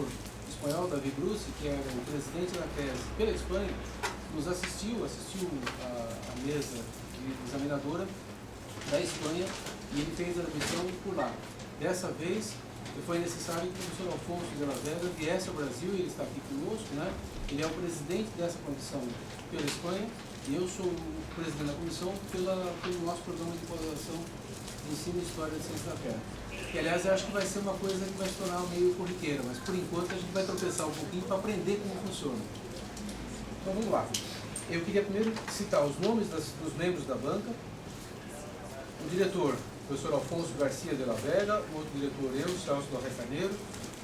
professor espanhol, David Bruce, que era o presidente da tese pela Espanha, nos assistiu à mesa examinadora da Espanha, e ele fez a admissão por lá. Dessa vez, foi necessário que o professor Alfonso de la Vega viesse ao Brasil, e ele está aqui conosco, né? Ele é o presidente dessa comissão pela Espanha, e eu sou o presidente da comissão pelo nosso programa de pós-graduação de Ensino e História da Ciência da Terra. Que, aliás, eu acho que vai ser uma coisa que vai se tornar meio corriqueira, mas por enquanto a gente vai tropeçar um pouquinho para aprender como funciona. Então vamos lá. Eu queria primeiro citar os nomes dos membros da banca. O diretor, o professor Alfonso Garcia de la Vega, o outro diretor, eu, Celso do Recaneiro,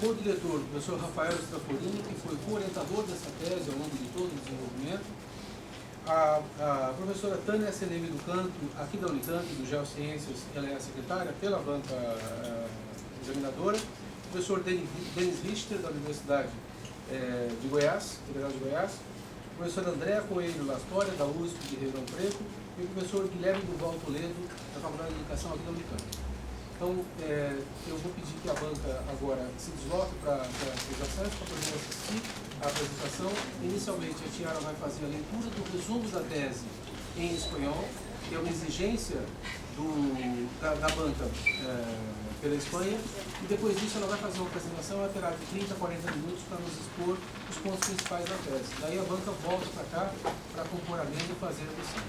o diretor, o professor Rafael Strafolini, que foi co-orientador dessa tese ao longo de todo o desenvolvimento, a professora Tânia Senemi do Canto, aqui da Unicamp, do Geociências, ela é a secretária pela banca examinadora, o professor Denis Richter, da Universidade de Goiás, Federal de Goiás, o professor André Coelho Lastória, da USP de Ribeirão Preto, e o professor Guilherme Duval Toledo, da Faculdade de Educação aqui da Unicamp. Então, eu vou pedir que a banca agora se desloque para os acessos para poder assistir a apresentação. Inicialmente, a Tiara vai fazer a leitura do resumo da tese em espanhol, que é uma exigência da banca pela Espanha, e depois disso ela vai fazer uma apresentação, ela terá de 30 a 40 minutos para nos expor os pontos principais da tese. Daí a banca volta para cá para compor a mesa e fazer a lição.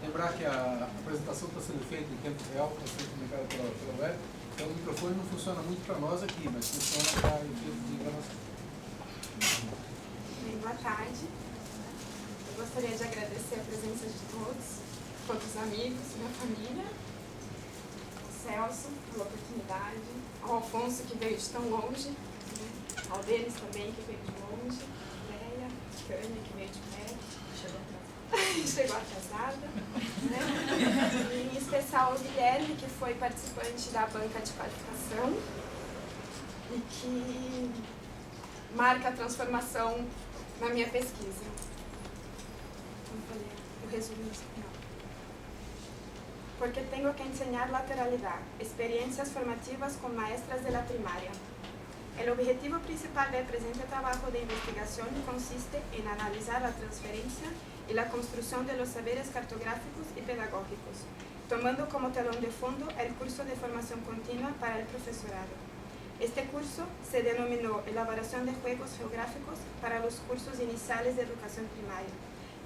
Lembrar que a apresentação está sendo feita em tempo real, está sendo comunicada pela web, então o microfone não funciona muito para nós aqui, mas funciona para o efeito de gravação. Bem, boa tarde. Eu gostaria de agradecer a presença de todos os amigos, minha família, ao Celso pela oportunidade, ao Alfonso que veio de tão longe, né? Ao Denis também que veio de longe, a Leia, a Tânia que veio de perto, chegou atrasada, né? E em especial o Guilherme, que foi participante da banca de qualificação e que marca a transformação na minha pesquisa. Vou ler o resumo em espanhol. Porque tengo que enseñar lateralidad, experiencias formativas con maestras de la primaria. El objetivo principal del presente trabajo de investigación consiste en analizar la transferencia y la construcción de los saberes cartográficos y pedagógicos, tomando como telón de fondo el curso de formación continua para el profesorado. Este curso se denominó Elaboración de Juegos Geográficos para los cursos iniciales de educación primaria,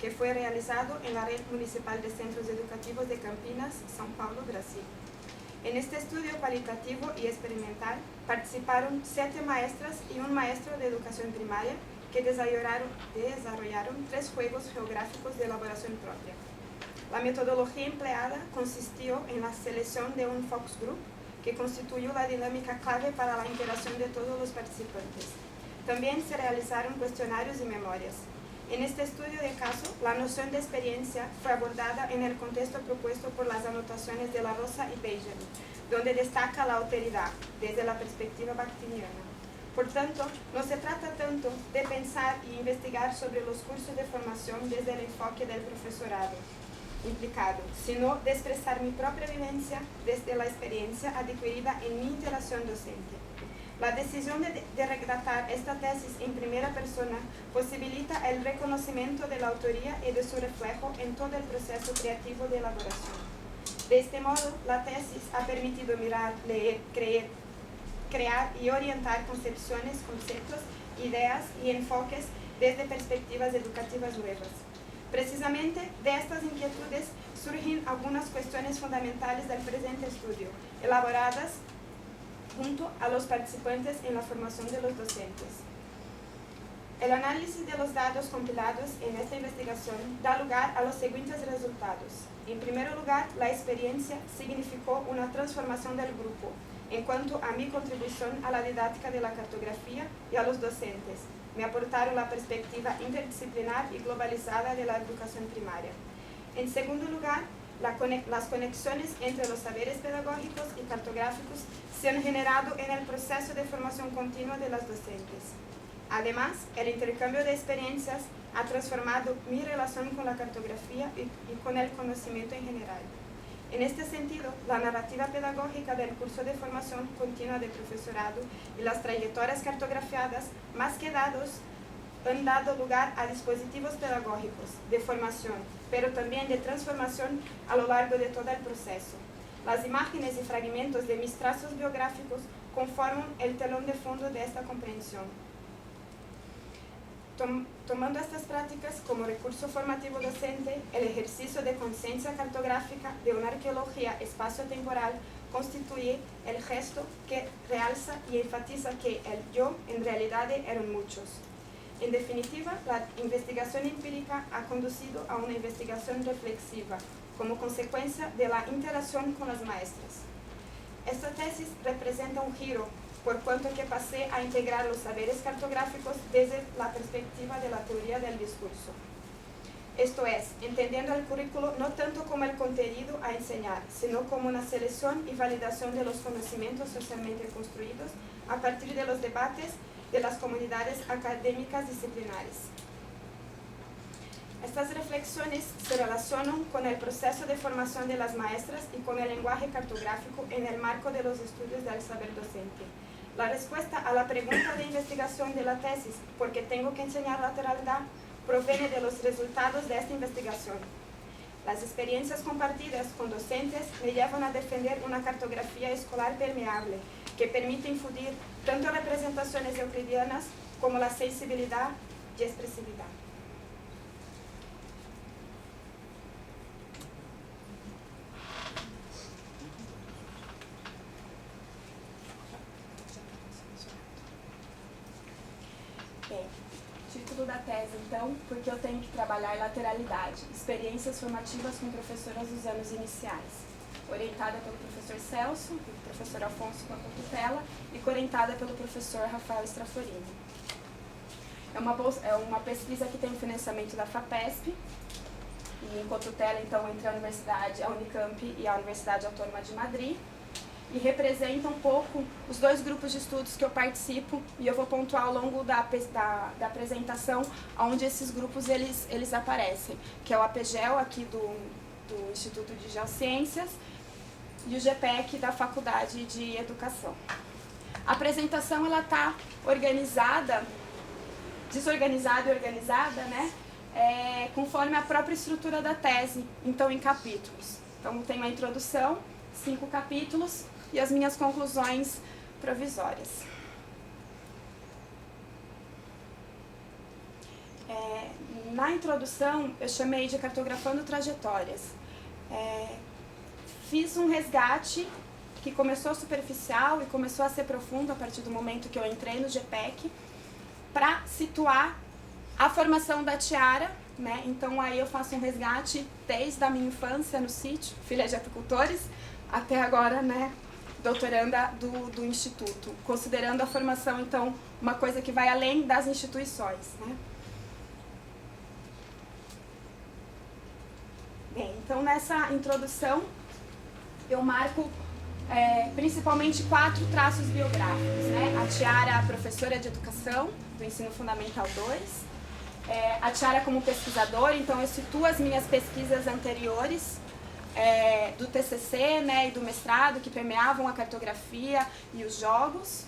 que fue realizado en la Red Municipal de Centros Educativos de Campinas, São Paulo, Brasil. En este estudio cualitativo y experimental participaron 7 maestras y un maestro de educación primaria que desarrollaron 3 juegos geográficos de elaboración propia. La metodología empleada consistió en la selección de un focus group que constituyó la dinámica clave para la interacción de todos los participantes. También se realizaron cuestionarios y memorias. En este estudio de caso, la noción de experiencia fue abordada en el contexto propuesto por las anotaciones de La Rosa y Benjamin, donde destaca la alteridad desde la perspectiva bakhtiniana. Por tanto, no se trata tanto de pensar y investigar sobre los cursos de formación desde el enfoque del profesorado implicado, sino de expresar mi propia vivencia desde la experiencia adquirida en mi interacción docente. La decisión de redactar esta tesis en primera persona posibilita el reconocimiento de la autoría y de su reflejo en todo el proceso creativo de elaboración. De este modo, la tesis ha permitido mirar, leer, crear y orientar concepciones, conceptos, ideas y enfoques desde perspectivas educativas nuevas. Precisamente de estas inquietudes surgen algunas cuestiones fundamentales del presente estudio, elaboradas junto a los participantes en la formación de los docentes. El análisis de los datos compilados en esta investigación da lugar a los siguientes resultados. En primer lugar, la experiencia significó una transformación del grupo, en cuanto a mi contribución a la didáctica de la cartografía y a los docentes. Me aportaron la perspectiva interdisciplinar y globalizada de la educación primaria. En segundo lugar, las conexiones entre los saberes pedagógicos y cartográficos se han generado en el proceso de formación continua de las docentes. Además, el intercambio de experiencias ha transformado mi relación con la cartografía y con el conocimiento en general. En este sentido, la narrativa pedagógica del curso de formación continua de profesorado y las trayectorias cartografiadas, más que dados, han dado lugar a dispositivos pedagógicos de formación, pero también de transformación a lo largo de todo el proceso. Las imágenes y fragmentos de mis trazos biográficos conforman el telón de fondo de esta comprensión. Tomando estas prácticas como recurso formativo docente, el ejercicio de conciencia cartográfica de una arqueología espacio-temporal constituye el gesto que realza y enfatiza que el yo en realidad eran muchos. En definitiva, la investigación empírica ha conducido a una investigación reflexiva como consecuencia de la interacción con las maestras. Esta tesis representa un giro por cuanto que pasé a integrar los saberes cartográficos desde la perspectiva de la teoría del discurso. Esto es, entendiendo el currículo no tanto como el contenido a enseñar, sino como una selección y validación de los conocimientos socialmente construidos a partir de los debates de las comunidades académicas disciplinares. Estas reflexiones se relacionan con el proceso de formación de las maestras y con el lenguaje cartográfico en el marco de los estudios del saber docente. La respuesta a la pregunta de investigación de la tesis, ¿por qué tengo que enseñar lateralidad?, proviene de los resultados de esta investigación. Las experiencias compartidas con docentes me llevan a defender una cartografía escolar permeable que permite infundir tanto representaciones euclidianas como la sensibilidad y expresividad. Bem, título da tese, então, porque eu tenho que trabalhar lateralidade, experiências formativas com professoras dos anos iniciais, orientada pelo professor Celso, pelo professor Afonso com a tutela e orientada pelo professor Rafael Straforini. É uma pesquisa que tem financiamento da FAPESP, e em cotutela, então, entre a Universidade, a Unicamp e a Universidade Autônoma de Madrid, e representa um pouco os dois grupos de estudos que eu participo, e eu vou pontuar ao longo da apresentação onde esses grupos eles aparecem, que é o APGEL, aqui do Instituto de Geociências, e o GPEC da Faculdade de Educação. A apresentação está desorganizada e organizada, né? Conforme a própria estrutura da tese, então em capítulos. Então tenho a introdução, 5 capítulos, e as minhas conclusões provisórias. Na introdução, eu chamei de Cartografando Trajetórias. Fiz um resgate que começou superficial e começou a ser profundo a partir do momento que eu entrei no GPEC, para situar a formação da Tiara, né? Então aí eu faço um resgate desde a minha infância no sítio, filha de apicultores, até agora, né, doutoranda do Instituto, considerando a formação, então, uma coisa que vai além das instituições, né? Bem, então nessa introdução eu marco principalmente 4 traços biográficos, né? A Tiara, professora de educação do Ensino Fundamental 2, a Tiara como pesquisadora, então eu situo as minhas pesquisas anteriores, do TCC, né, e do mestrado, que permeavam a cartografia e os jogos.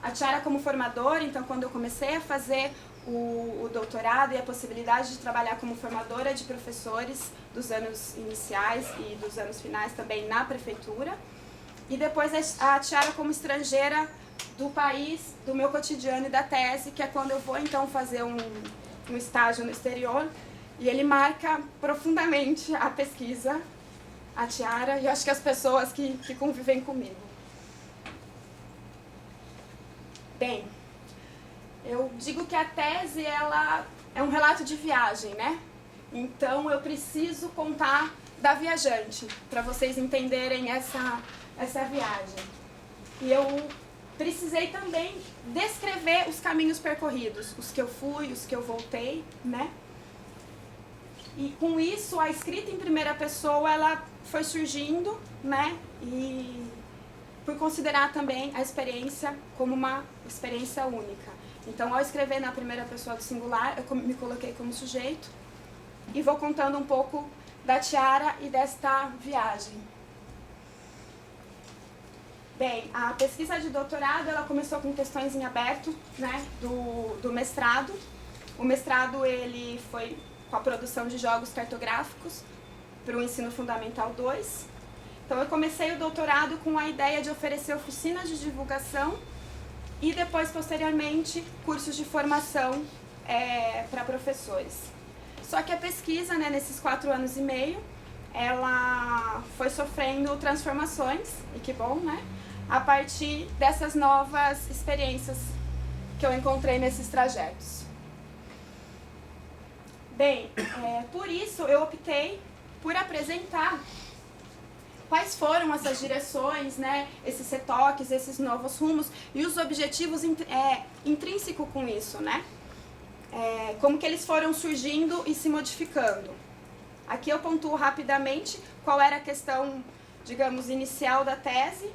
A Tiara como formadora, então quando eu comecei a fazer o doutorado e a possibilidade de trabalhar como formadora de professores dos anos iniciais e dos anos finais também na prefeitura. E depois a Tiara como estrangeira do país, do meu cotidiano e da tese, que é quando eu vou então fazer um estágio no exterior, e ele marca profundamente a pesquisa, a Tiara, e eu acho que as pessoas que convivem comigo. Bem, eu digo que a tese ela é um relato de viagem, né? Então eu preciso contar da viajante, para vocês entenderem essa viagem. E eu precisei também descrever os caminhos percorridos, os que eu fui, os que eu voltei, né? E com isso, a escrita em primeira pessoa, ela foi surgindo, né? E por considerar também a experiência como uma experiência única. Então, ao escrever na primeira pessoa do singular, eu me coloquei como sujeito e vou contando um pouco da Tiara e desta viagem. Bem, a pesquisa de doutorado, ela começou com questões em aberto, né, do mestrado. O mestrado, ele foi com a produção de jogos cartográficos para o ensino fundamental 2. Então, eu comecei o doutorado com a ideia de oferecer oficinas de divulgação e depois, posteriormente, cursos de formação para professores. Só que a pesquisa, né, nesses 4 anos e meio, ela foi sofrendo transformações, e que bom, né? A partir dessas novas experiências que eu encontrei nesses trajetos. Bem, por isso eu optei por apresentar quais foram essas direções, né, esses retoques, esses novos rumos e os objetivos intrínsecos com isso, né? Como que eles foram surgindo e se modificando. Aqui eu pontuo rapidamente qual era a questão, digamos, inicial da tese.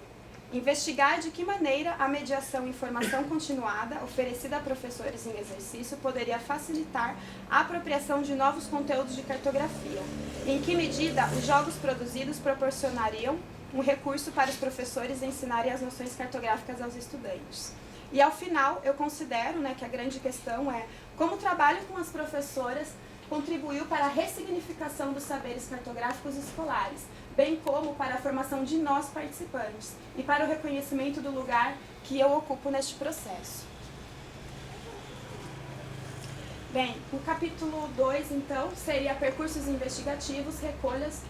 Investigar de que maneira a mediação em formação continuada, oferecida a professores em exercício, poderia facilitar a apropriação de novos conteúdos de cartografia. Em que medida os jogos produzidos proporcionariam um recurso para os professores ensinarem as noções cartográficas aos estudantes. E ao final, eu considero, né, que a grande questão é como o trabalho com as professoras contribuiu para a ressignificação dos saberes cartográficos escolares, bem como para a formação de nós participantes e para o reconhecimento do lugar que eu ocupo neste processo. Bem, o capítulo 2, então, seria percursos investigativos, escolhas,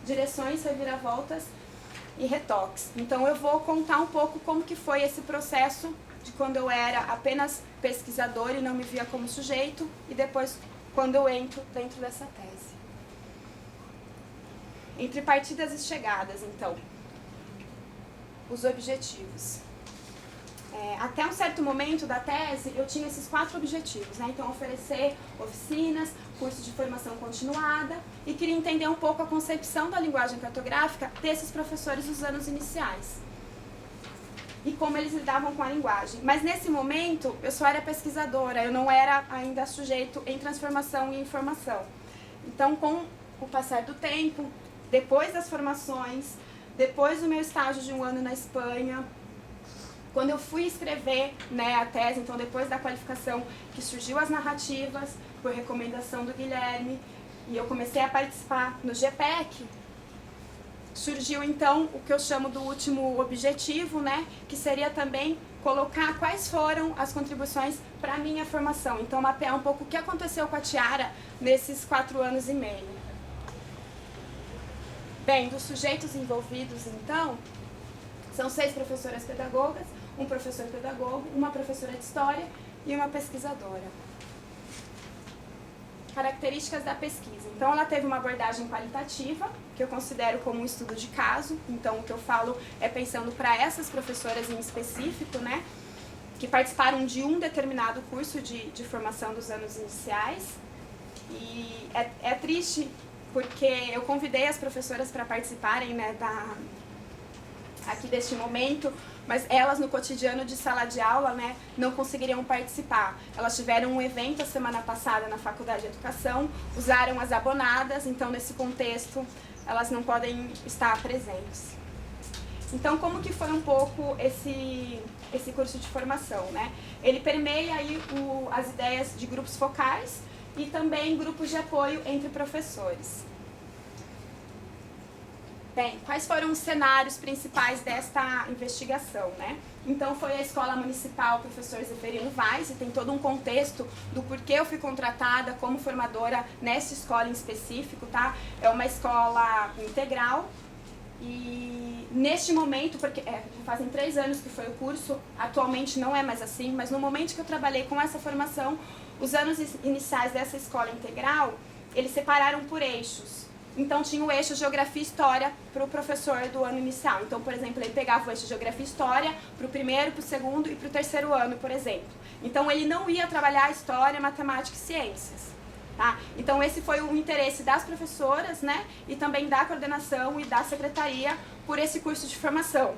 direções, reviravoltas e retoques. Então, eu vou contar um pouco como que foi esse processo de quando eu era apenas pesquisador e não me via como sujeito, e depois quando eu entro dentro dessa tese. Entre partidas e chegadas, então, os objetivos. Até um certo momento da tese, eu tinha esses 4 objetivos, né? Então, oferecer oficinas, cursos de formação continuada, e queria entender um pouco a concepção da linguagem cartográfica desses professores dos anos iniciais e como eles lidavam com a linguagem. Mas nesse momento, eu só era pesquisadora, eu não era ainda sujeito em transformação e informação. Então, com o passar do tempo, depois das formações, depois do meu estágio de 1 ano na Espanha, quando eu fui escrever, né, a tese, então depois da qualificação, que surgiu as narrativas, por recomendação do Guilherme, e eu comecei a participar no GPEC, surgiu então o que eu chamo do último objetivo, né, que seria também colocar quais foram as contribuições para a minha formação. Então, mapear um pouco o que aconteceu com a Tiara nesses 4 anos e meio. Bem, dos sujeitos envolvidos, então, são 6 professoras pedagogas, um professor pedagogo, uma professora de história e uma pesquisadora. Características da pesquisa. Então, ela teve uma abordagem qualitativa, que eu considero como um estudo de caso. Então, o que eu falo é pensando para essas professoras em específico, né, que participaram de um determinado curso de formação dos anos iniciais. E é triste, porque eu convidei as professoras para participarem, né, aqui deste momento, mas elas no cotidiano de sala de aula, né, não conseguiriam participar. Elas tiveram um evento a semana passada na Faculdade de Educação, usaram as abonadas, então nesse contexto elas não podem estar presentes. Então, como que foi um pouco esse curso de formação, né? Ele permeia aí as ideias de grupos focais e também grupos de apoio entre professores. Bem, quais foram os cenários principais desta investigação, né? Então, foi a Escola Municipal Professor Zeferino Vaz, e tem todo um contexto do porquê eu fui contratada como formadora nessa escola em específico, tá? É uma escola integral e, neste momento, porque já fazem 3 anos que foi o curso, atualmente não é mais assim, mas no momento que eu trabalhei com essa formação, os anos iniciais dessa escola integral, eles separaram por eixos. Então tinha o eixo Geografia e História para o professor do ano inicial. Então, por exemplo, ele pegava o eixo Geografia e História para o primeiro, para o segundo e para o terceiro ano, por exemplo. Então ele não ia trabalhar História, Matemática e Ciências. Tá? Então esse foi o interesse das professoras, né, e também da coordenação e da secretaria por esse curso de formação.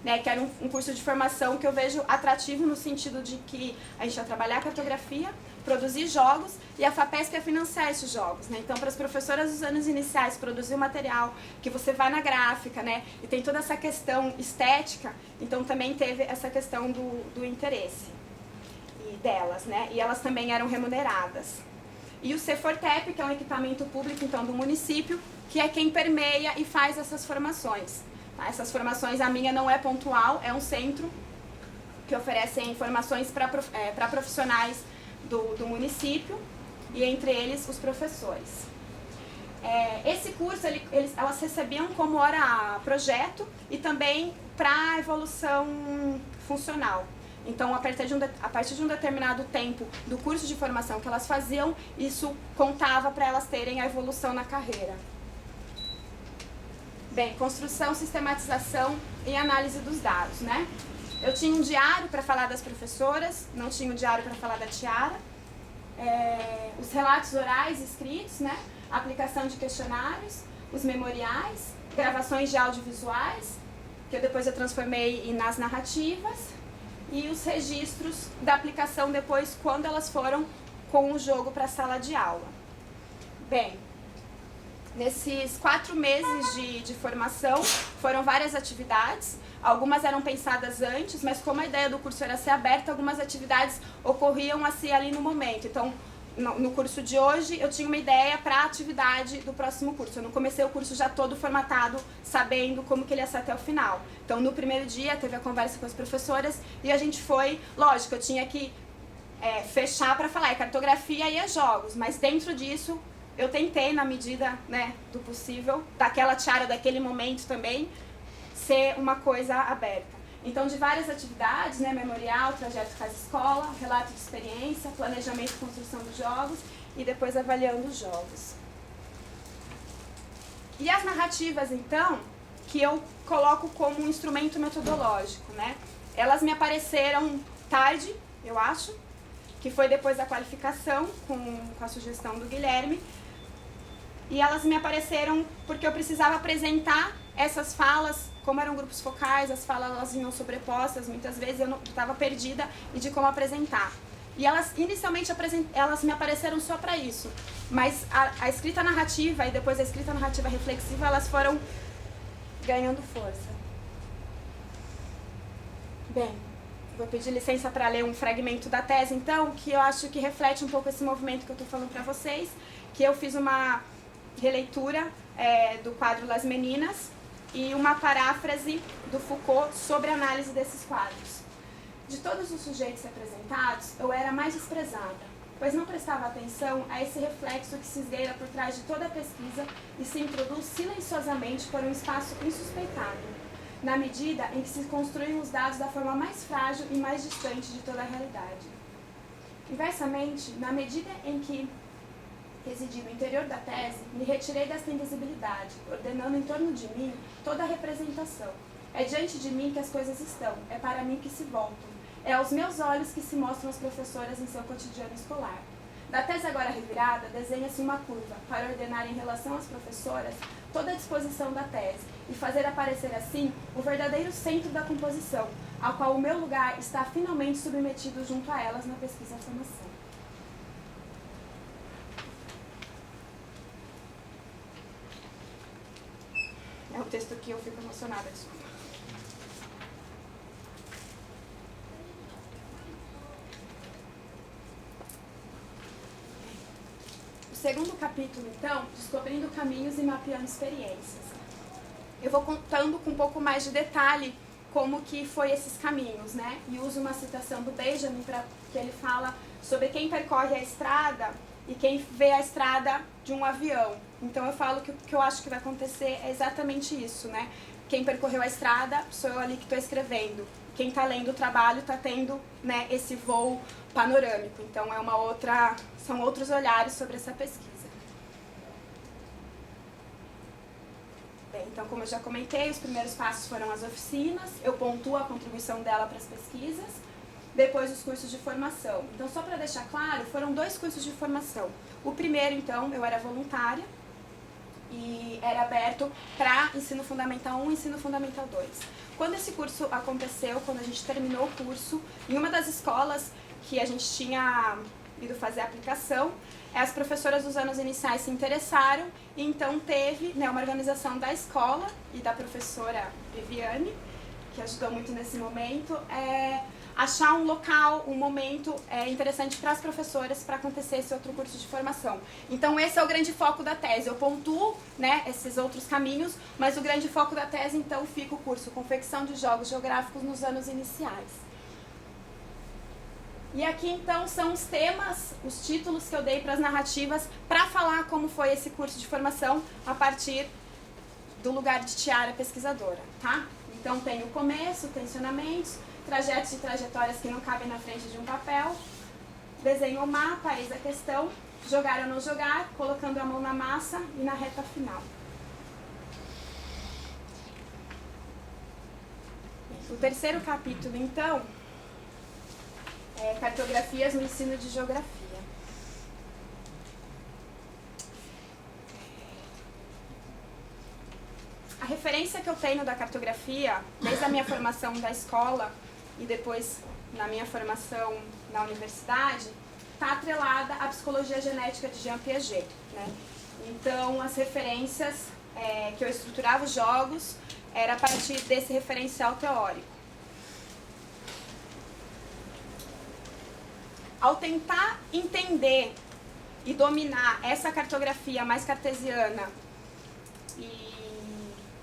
Né, que era um curso de formação que eu vejo atrativo no sentido de que a gente ia trabalhar cartografia, produzir jogos e a FAPESP ia financiar esses jogos. Né? Então, para as professoras dos anos iniciais, produzir o material, que você vai na gráfica, né, e tem toda essa questão estética, então também teve essa questão do interesse e delas, né, e elas também eram remuneradas. E o CEFORTEP, que é um equipamento público, então, do município, que é quem permeia e faz essas formações. Essas formações, a minha não é pontual, é um centro que oferece informações para profissionais do município e entre eles os professores. Esse curso elas recebiam como hora projeto e também para evolução funcional. Então, a partir de um determinado tempo do curso de formação que elas faziam, isso contava para elas terem a evolução na carreira. Bem, construção, sistematização e análise dos dados, né? Eu tinha um diário para falar das professoras, não tinha um diário para falar da Tiara. Os relatos orais escritos, né? Aplicação de questionários, os memoriais, gravações de audiovisuais, que depois eu transformei nas narrativas, e os registros da aplicação depois, quando elas foram com o jogo para a sala de aula. Bem, nesses 4 meses de formação, foram várias atividades. Algumas eram pensadas antes, mas como a ideia do curso era ser aberta, algumas atividades ocorriam assim ali no momento. Então, no curso de hoje, eu tinha uma ideia para a atividade do próximo curso. Eu não comecei o curso já todo formatado, sabendo como que ele ia ser até o final. Então, no primeiro dia, teve a conversa com as professoras e a gente foi... Lógico, eu tinha que fechar para falar, cartografia e jogos, mas dentro disso... Eu tentei, na medida, né, do possível, daquela Tiara, daquele momento também, ser uma coisa aberta. Então, de várias atividades, né, memorial, trajeto casa-escola, relato de experiência, planejamento e construção dos jogos e depois avaliando os jogos. E as narrativas, então, que eu coloco como um instrumento metodológico, né? Elas me apareceram tarde, eu acho, que foi depois da qualificação, com a sugestão do Guilherme. E elas me apareceram porque eu precisava apresentar essas falas, como eram grupos focais, as falas elas vinham sobrepostas, muitas vezes eu estava perdida e de como apresentar. E elas, inicialmente, elas me apareceram só para isso, mas a escrita narrativa e depois a escrita narrativa reflexiva, elas foram ganhando força. Bem, vou pedir licença para ler um fragmento da tese, então, que eu acho que reflete um pouco esse movimento que eu estou falando para vocês, que eu fiz uma releitura do quadro Las Meninas e uma paráfrase do Foucault sobre a análise desses quadros. De todos os sujeitos representados, eu era mais desprezada, pois não prestava atenção a esse reflexo que se esgueira por trás de toda a pesquisa e se introduz silenciosamente por um espaço insuspeitado, na medida em que se construem os dados da forma mais frágil e mais distante de toda a realidade. Inversamente, na medida em que residi no interior da tese, me retirei desta invisibilidade, ordenando em torno de mim toda a representação. É diante de mim que as coisas estão, é para mim que se voltam. É aos meus olhos que se mostram as professoras em seu cotidiano escolar. Da tese agora revirada, desenha-se uma curva para ordenar em relação às professoras toda a disposição da tese e fazer aparecer assim o verdadeiro centro da composição, ao qual o meu lugar está finalmente submetido junto a elas na pesquisa e formação. É um texto que eu fico emocionada, desculpa. O segundo capítulo, então, descobrindo caminhos e mapeando experiências. Eu vou contando com um pouco mais de detalhe como que foi esses caminhos, né? E uso uma citação do Benjamin, que ele fala sobre quem percorre a estrada e quem vê a estrada de um avião. Então eu falo que o que eu acho que vai acontecer é exatamente isso, né? Quem percorreu a estrada sou eu ali que estou escrevendo. Quem está lendo o trabalho está tendo, né, esse voo panorâmico. Então são outros olhares sobre essa pesquisa. Então, como eu já comentei, os primeiros passos foram as oficinas, eu pontuo a contribuição dela para as pesquisas, depois os cursos de formação. Então, só para deixar claro, foram 2 cursos de formação. O primeiro, então, eu era voluntária e era aberto para ensino fundamental 1 e ensino fundamental 2. Quando esse curso aconteceu, quando a gente terminou o curso, em uma das escolas que a gente tinha ido fazer a aplicação, as professoras dos anos iniciais se interessaram e então teve, né, uma organização da escola e da professora Viviane, que ajudou muito nesse momento, achar um local, um momento interessante para as professoras para acontecer esse outro curso de formação. Então esse é o grande foco da tese. Eu pontuo, né, esses outros caminhos, mas o grande foco da tese então fica o curso Confecção de Jogos Geográficos nos anos iniciais. E aqui então são os temas, os títulos que eu dei para as narrativas para falar como foi esse curso de formação a partir do lugar de tiara pesquisadora, tá? Então tem o começo, tensionamentos, trajetos e trajetórias que não cabem na frente de um papel, desenho o mapa, eis a questão, jogar ou não jogar, colocando a mão na massa e na reta final. O terceiro capítulo, então, é cartografias no ensino de geografia. A referência que eu tenho da cartografia, desde a minha formação da escola e depois na minha formação na universidade, está atrelada à psicologia genética de Jean Piaget, né? Então, as referências que eu estruturava os jogos era a partir desse referencial teórico. Ao tentar entender e dominar essa cartografia mais cartesiana e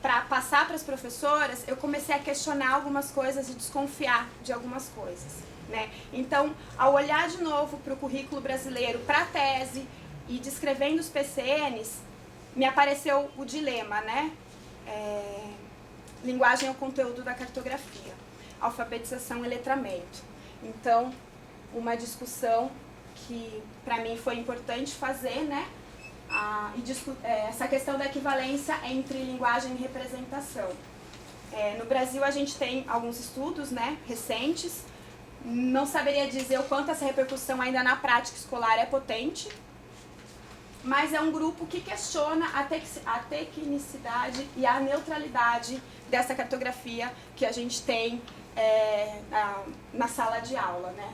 para passar para as professoras, eu comecei a questionar algumas coisas e desconfiar de algumas coisas, né? Então, ao olhar de novo para o currículo brasileiro, para a tese e descrevendo os PCNs, me apareceu o dilema, né? Linguagem é o conteúdo da cartografia, alfabetização e letramento. Então, uma discussão que para mim foi importante fazer, né? Essa questão da equivalência entre linguagem e representação. No Brasil a gente tem alguns estudos, né, recentes, não saberia dizer o quanto essa repercussão ainda na prática escolar é potente, mas é um grupo que questiona a tecnicidade e a neutralidade dessa cartografia que a gente tem na sala de aula, né,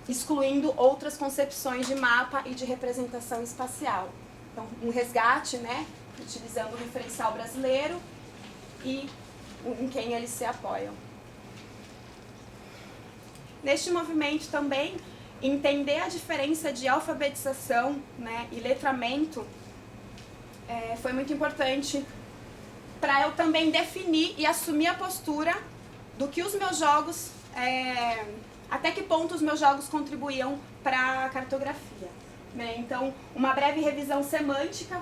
excluindo outras concepções de mapa e de representação espacial. Então, um resgate, né, utilizando o referencial brasileiro e em quem eles se apoiam. Neste movimento também, entender a diferença de alfabetização, né, e letramento foi muito importante para eu também definir e assumir a postura do que os meus jogos, até que ponto os meus jogos contribuíam para a cartografia. Então, uma breve revisão semântica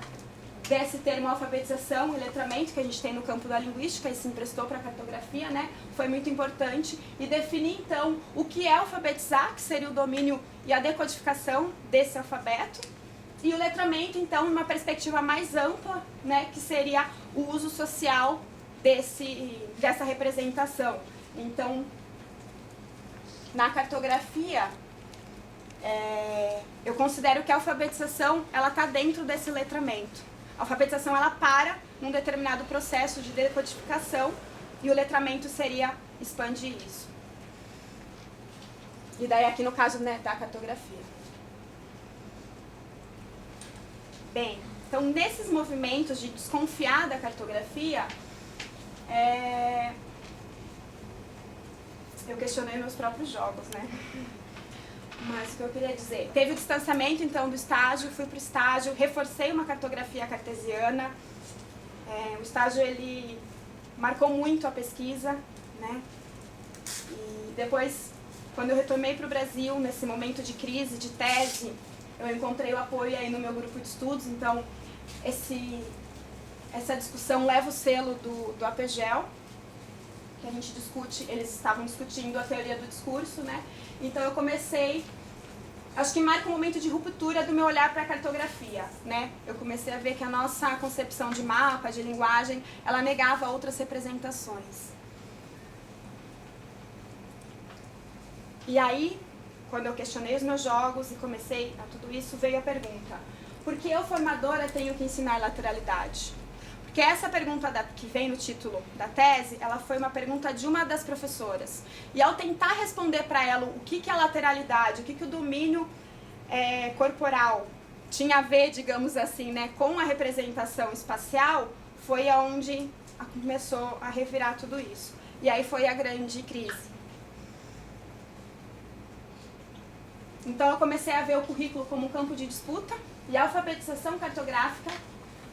desse termo alfabetização e letramento que a gente tem no campo da linguística e se emprestou para a cartografia, né, foi muito importante, e definir então o que é alfabetizar, que seria o domínio e a decodificação desse alfabeto, e o letramento então numa perspectiva mais ampla, né, que seria o uso social dessa representação. Então, na cartografia, eu considero que a alfabetização ela está dentro desse letramento. A alfabetização ela para num determinado processo de decodificação e o letramento seria expandir isso. E daí aqui no caso, né, da cartografia. Bem, então nesses movimentos de desconfiar da cartografia, eu questionei meus próprios jogos, né? Mas o que eu queria dizer, teve o distanciamento então do estágio, fui para o estágio, reforcei uma cartografia cartesiana, o estágio ele marcou muito a pesquisa, né? E depois, quando eu retornei para o Brasil, nesse momento de crise, de tese, eu encontrei o apoio aí no meu grupo de estudos, então essa discussão leva o selo do APGEL, que a gente discute, eles estavam discutindo a teoria do discurso, né? Então eu comecei acho que marca um momento de ruptura do meu olhar para a cartografia, né? Eu comecei a ver que a nossa concepção de mapa, de linguagem, ela negava outras representações. E aí, quando eu questionei os meus jogos e comecei a tudo isso, veio a pergunta: por que eu, formadora, tenho que ensinar lateralidade? Porque essa pergunta que vem no título da tese, ela foi uma pergunta de uma das professoras. E ao tentar responder para ela o que é lateralidade, o que o domínio corporal tinha a ver, digamos assim, né, com a representação espacial, foi aonde começou a revirar tudo isso. E aí foi a grande crise. Então eu comecei a ver o currículo como um campo de disputa e a alfabetização cartográfica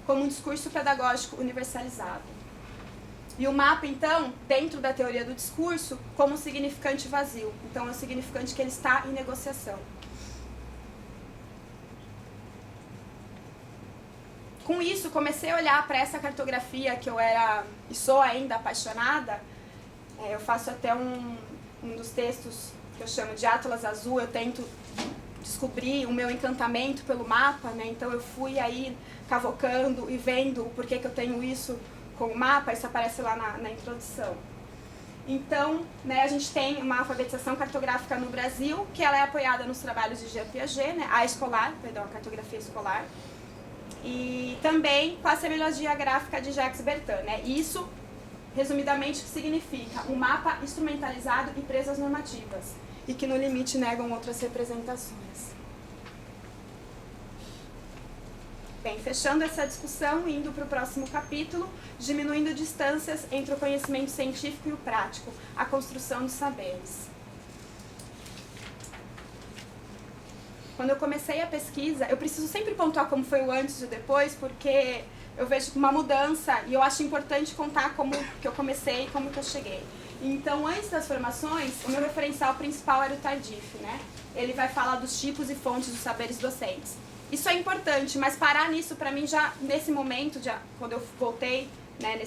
como um discurso pedagógico universalizado. E o mapa, então, dentro da teoria do discurso, como um significante vazio. Então é um significante que ele está em negociação. Com isso, comecei a olhar para essa cartografia que eu era e sou ainda apaixonada. Eu faço até um dos textos que eu chamo de Atlas Azul. Eu tento descobrir o meu encantamento pelo mapa, né? Então eu fui aí cavocando e vendo o porquê que eu tenho isso com o mapa. Isso aparece lá na introdução. Então, né, a gente tem uma alfabetização cartográfica no Brasil, que ela é apoiada nos trabalhos de Jean Piaget, né? A cartografia escolar. E também com a semiologia gráfica de Jacques Bertin, né? Isso, resumidamente, significa um mapa instrumentalizado e presas normativas, e que no limite negam outras representações. Bem, fechando essa discussão, indo para o próximo capítulo, diminuindo distâncias entre o conhecimento científico e o prático, a construção de saberes. Quando eu comecei a pesquisa, eu preciso sempre pontuar como foi o antes e o depois, porque eu vejo uma mudança e eu acho importante contar como que eu comecei e como que eu cheguei. Então, antes das formações, o meu referencial principal era o Tardif, né? Ele vai falar dos tipos e fontes dos saberes docentes. Isso é importante, mas parar nisso, para mim, já nesse momento, já, quando eu voltei, né,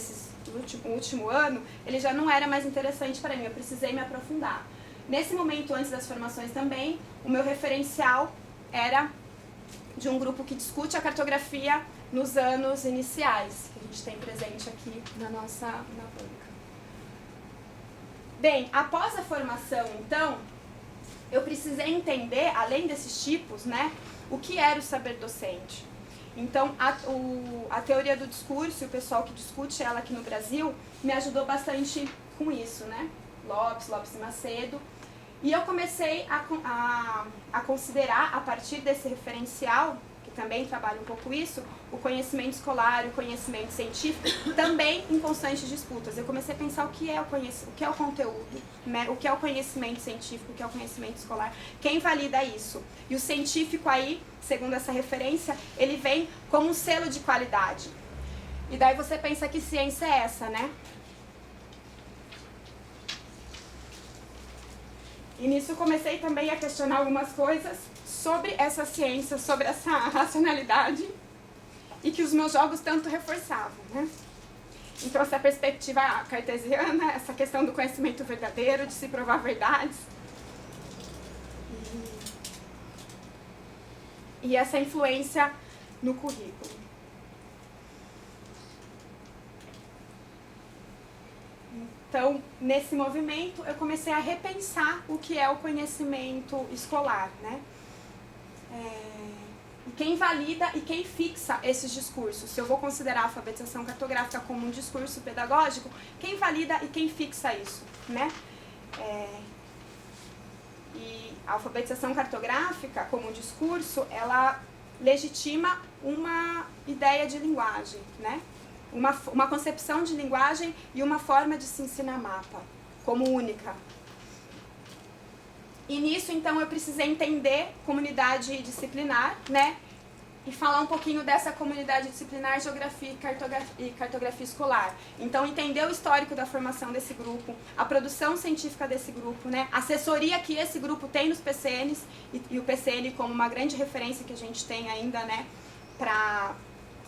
último ano, ele já não era mais interessante para mim, eu precisei me aprofundar. Nesse momento, antes das formações também, o meu referencial era de um grupo que discute a cartografia nos anos iniciais, que a gente tem presente aqui na banca. Bem, após a formação, então, eu precisei entender, além desses tipos, né, o que era o saber docente. Então, a teoria do discurso e o pessoal que discute ela aqui no Brasil me ajudou bastante com isso, né? Lopes e Macedo. E eu comecei a considerar, a partir desse referencial, que também trabalha um pouco isso, o conhecimento escolar e o conhecimento científico, também em constantes disputas. Eu comecei a pensar o que é o conteúdo, né? O que é o conhecimento científico, o que é o conhecimento escolar, quem valida isso. E o científico aí, segundo essa referência, ele vem como um selo de qualidade. E daí você pensa que ciência é essa, né? E nisso eu comecei também a questionar algumas coisas sobre essa ciência, sobre essa racionalidade, e que os meus jogos tanto reforçavam, né? Então essa perspectiva cartesiana, essa questão do conhecimento verdadeiro, de se provar verdades, e essa influência no currículo. Então, nesse movimento, eu comecei a repensar o que é o conhecimento escolar, né? E quem valida e quem fixa esses discursos. Se eu vou considerar a alfabetização cartográfica como um discurso pedagógico, quem valida e quem fixa isso, né? E a alfabetização cartográfica, como um discurso, ela legitima uma ideia de linguagem, né? Uma concepção de linguagem e uma forma de se ensinar mapa, como única. E nisso, então, eu precisei entender comunidade disciplinar, né? E falar um pouquinho dessa comunidade disciplinar, geografia e cartografia escolar. Então, entender o histórico da formação desse grupo, a produção científica desse grupo, né? A assessoria que esse grupo tem nos PCNs, e o PCN como uma grande referência que a gente tem ainda, né? Para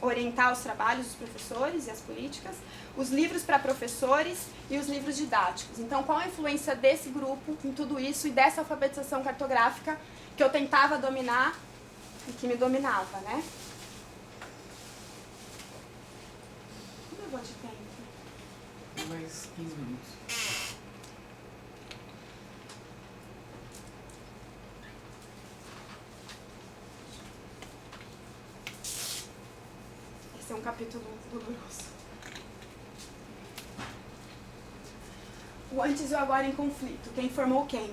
orientar os trabalhos dos professores e as políticas, os livros para professores e os livros didáticos. Então, qual a influência desse grupo em tudo isso e dessa alfabetização cartográfica que eu tentava dominar e que me dominava, né? Como eu vou de tempo? Mais 15 minutos. Esse é um capítulo doloroso. O antes e o agora em conflito. Quem formou quem?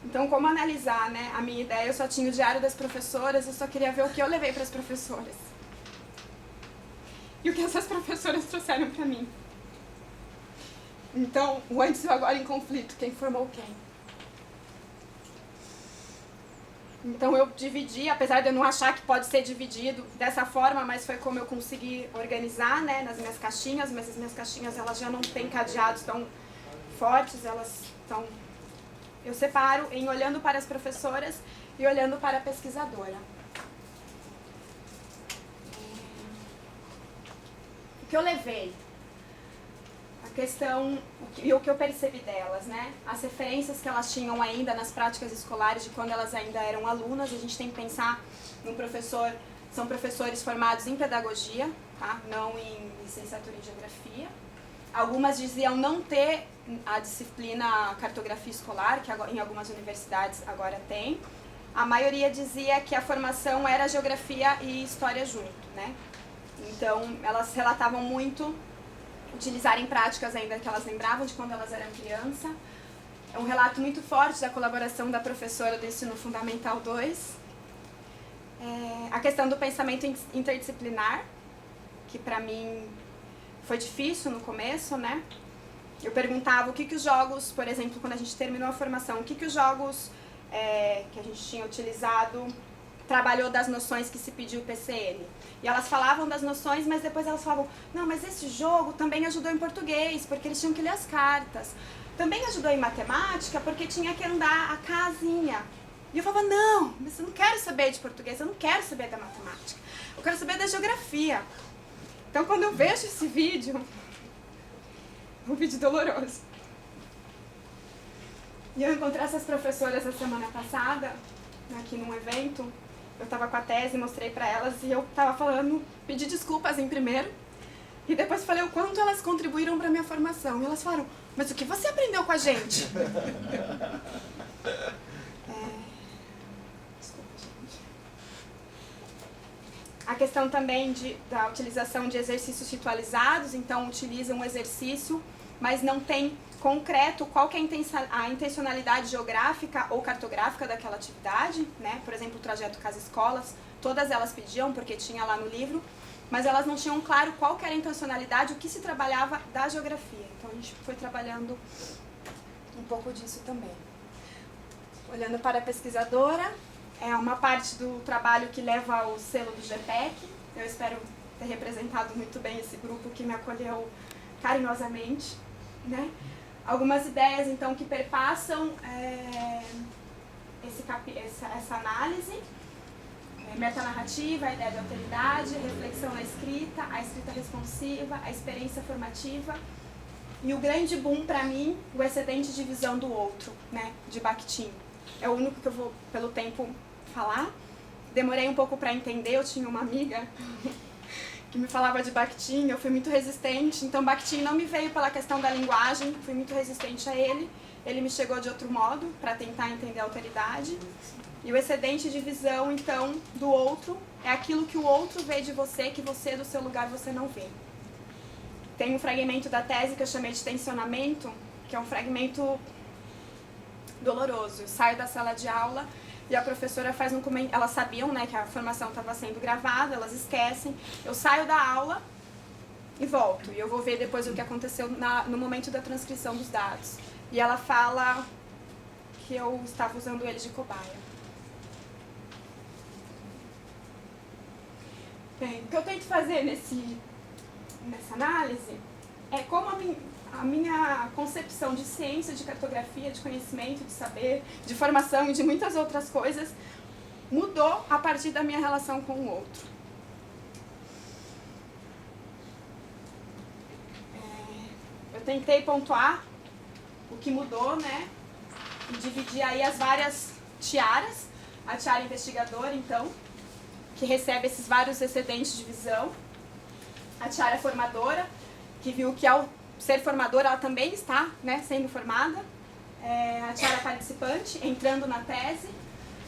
Então, como analisar, né? A minha ideia, eu só tinha o diário das professoras, eu só queria ver o que eu levei para as professoras. E o que essas professoras trouxeram para mim. Então, o antes e o agora em conflito. Quem formou quem? Então eu dividi, apesar de eu não achar que pode ser dividido dessa forma, mas foi como eu consegui organizar, né, nas minhas caixinhas, mas as minhas caixinhas elas já não têm cadeados tão fortes, elas estão... Eu separo em olhando para as professoras e olhando para a pesquisadora. O que eu levei? A questão, e o que eu percebi delas, né? As referências que elas tinham ainda nas práticas escolares de quando elas ainda eram alunas. A gente tem que pensar no professor, são professores formados em pedagogia, tá? Não em licenciatura em geografia. Algumas diziam não ter a disciplina cartografia escolar, que em algumas universidades agora tem. A maioria dizia que a formação era geografia e história junto, né? Então, elas relatavam muito utilizarem práticas ainda que elas lembravam de quando elas eram criança. É um relato muito forte da colaboração da professora do Ensino Fundamental 2. A questão do pensamento interdisciplinar, que para mim foi difícil no começo, né? Eu perguntava o que os jogos, por exemplo, quando a gente terminou a formação, o que os jogos que a gente tinha utilizado trabalhou das noções que se pediu o PCN. E elas falavam das noções, mas depois elas falavam, não, mas esse jogo também ajudou em português, porque eles tinham que ler as cartas. Também ajudou em matemática, porque tinha que andar a casinha. E eu falava, não, mas eu não quero saber de português, eu não quero saber da matemática. Eu quero saber da geografia. Então, quando eu vejo esse vídeo, é um vídeo doloroso. E eu encontrei essas professoras a semana passada, aqui num evento. Eu estava com a tese, mostrei para elas e eu estava falando, pedi desculpas em primeiro. E depois falei o quanto elas contribuíram para a minha formação. E elas falaram, mas o que você aprendeu com a gente? Desculpa, gente. A questão também da utilização de exercícios ritualizados. Então, utilizam um exercício, mas não tem concreto qual que é a intencionalidade geográfica ou cartográfica daquela atividade, né? Por exemplo, o trajeto casa-escolas, todas elas pediam, porque tinha lá no livro, mas elas não tinham claro qual que era a intencionalidade, o que se trabalhava da geografia. Então a gente foi trabalhando um pouco disso também. Olhando para a pesquisadora, é uma parte do trabalho que leva ao selo do GPEC. Eu espero ter representado muito bem esse grupo que me acolheu carinhosamente, né? Algumas ideias, então, que perpassam essa análise. Metanarrativa, a ideia de alteridade, reflexão na escrita, a escrita responsiva, a experiência formativa. E o grande boom, para mim, o excedente de visão do outro, né, de Bakhtin. É o único que eu vou, pelo tempo, falar. Demorei um pouco para entender, eu tinha uma amiga que me falava de Bakhtin, eu fui muito resistente, então Bakhtin não me veio pela questão da linguagem, fui muito resistente a ele me chegou de outro modo, para tentar entender a alteridade. E o excedente de visão, então, do outro, é aquilo que o outro vê de você, que você, do seu lugar, você não vê. Tem um fragmento da tese que eu chamei de tensionamento, que é um fragmento doloroso. Eu saio da sala de aula e a professora faz um comentário. Elas sabiam, né, que a formação estava sendo gravada, elas esquecem. Eu saio da aula e volto. E eu vou ver depois o que aconteceu no momento da transcrição dos dados. E ela fala que eu estava usando ele de cobaia. Bem, o que eu tento fazer nessa análise é como a minha concepção de ciência, de cartografia, de conhecimento, de saber, de formação e de muitas outras coisas mudou a partir da minha relação com o outro. tentei pontuar o que mudou, né? E dividir aí as várias tiaras. A tiara investigadora, então, que recebe esses vários excedentes de visão. A tiara formadora, que viu que ao ser formadora ela também está, né, sendo formada. A tiara participante, entrando na tese.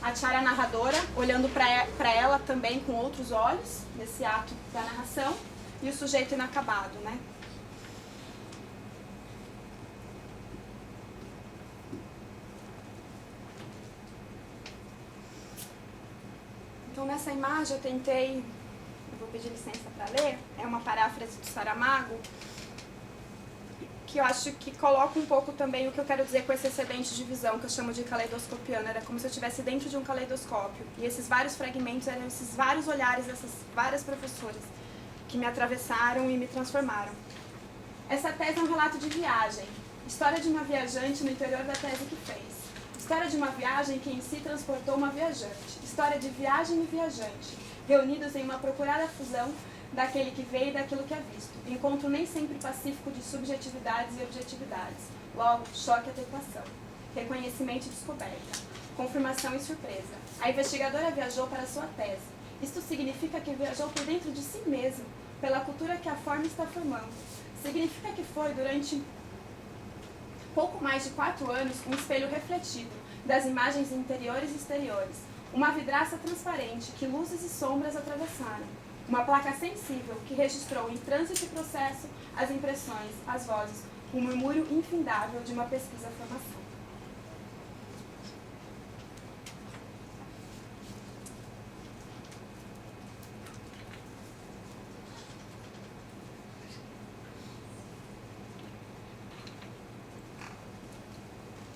A tiara narradora, olhando para ela também com outros olhos, nesse ato da narração. E o sujeito inacabado, né? Então, nessa imagem eu tentei, eu vou pedir licença para ler, é uma paráfrase do Saramago, que eu acho que coloca um pouco também o que eu quero dizer com esse excedente de visão, que eu chamo de caleidoscopiano. Era como se eu estivesse dentro de um caleidoscópio. E esses vários fragmentos eram esses vários olhares dessas várias professoras que me atravessaram e me transformaram. Essa tese é um relato de viagem. História de uma viajante no interior da tese que fez. História de uma viagem que em si transportou uma viajante. História de viagem e viajante, reunidos em uma procurada fusão daquele que vê e daquilo que é visto. Encontro nem sempre pacífico de subjetividades e objetividades. Logo, choque e adequação. Reconhecimento e descoberta. Confirmação e surpresa. A investigadora viajou para sua tese. Isto significa que viajou por dentro de si mesma, pela cultura que a forma está formando. Significa que foi, durante pouco mais de 4 anos, um espelho refletido das imagens interiores e exteriores. Uma vidraça transparente que luzes e sombras atravessaram. Uma placa sensível que registrou em trânsito e processo as impressões, as vozes, o murmúrio infindável de uma pesquisa-formação.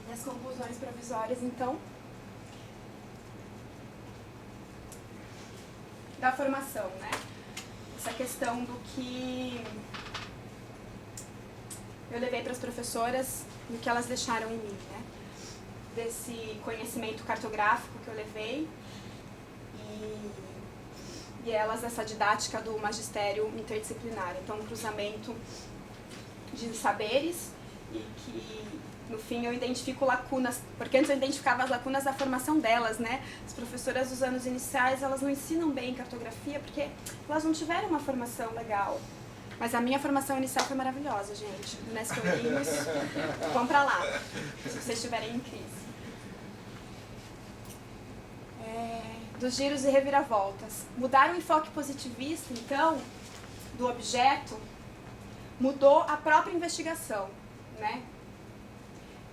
E as conclusões provisórias, então, da formação, né? Essa questão do que eu levei para as professoras e o que elas deixaram em mim, né? Desse conhecimento cartográfico que eu levei e elas essa didática do magistério interdisciplinar. Então, um cruzamento de saberes e que, no fim, eu identifico lacunas, porque antes eu identificava as lacunas da formação delas, né? As professoras dos anos iniciais, elas não ensinam bem cartografia porque elas não tiveram uma formação legal. Mas a minha formação inicial foi maravilhosa, gente. Unesco Ourinhos, vão pra lá, se vocês estiverem em crise. Dos giros e reviravoltas. Mudar o enfoque positivista, então, do objeto, mudou a própria investigação, né?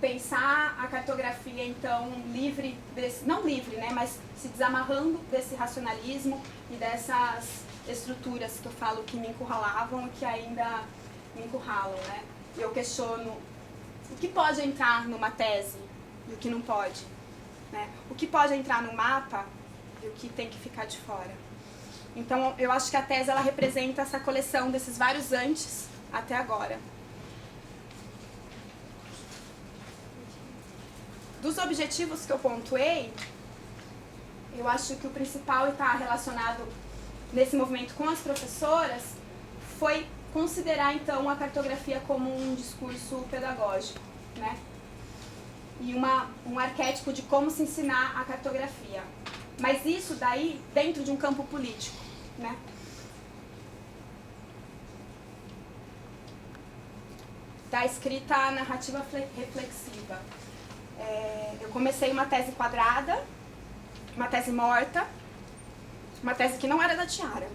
Pensar a cartografia, então, livre desse... Não livre, né? Mas se desamarrando desse racionalismo e dessas estruturas que eu falo que me encurralavam e que ainda me encurralam, né? Eu questiono o que pode entrar numa tese e o que não pode, né? O que pode entrar no mapa e o que tem que ficar de fora. Então, eu acho que a tese, ela representa essa coleção desses vários antes até agora. Dos objetivos que eu pontuei, eu acho que o principal está relacionado nesse movimento com as professoras foi considerar, então, a cartografia como um discurso pedagógico, né? E um arquétipo de como se ensinar a cartografia. Mas isso daí dentro de um campo político, né? Da escrita narrativa reflexiva. Eu comecei uma tese quadrada, uma tese morta, uma tese que não era da Tiara.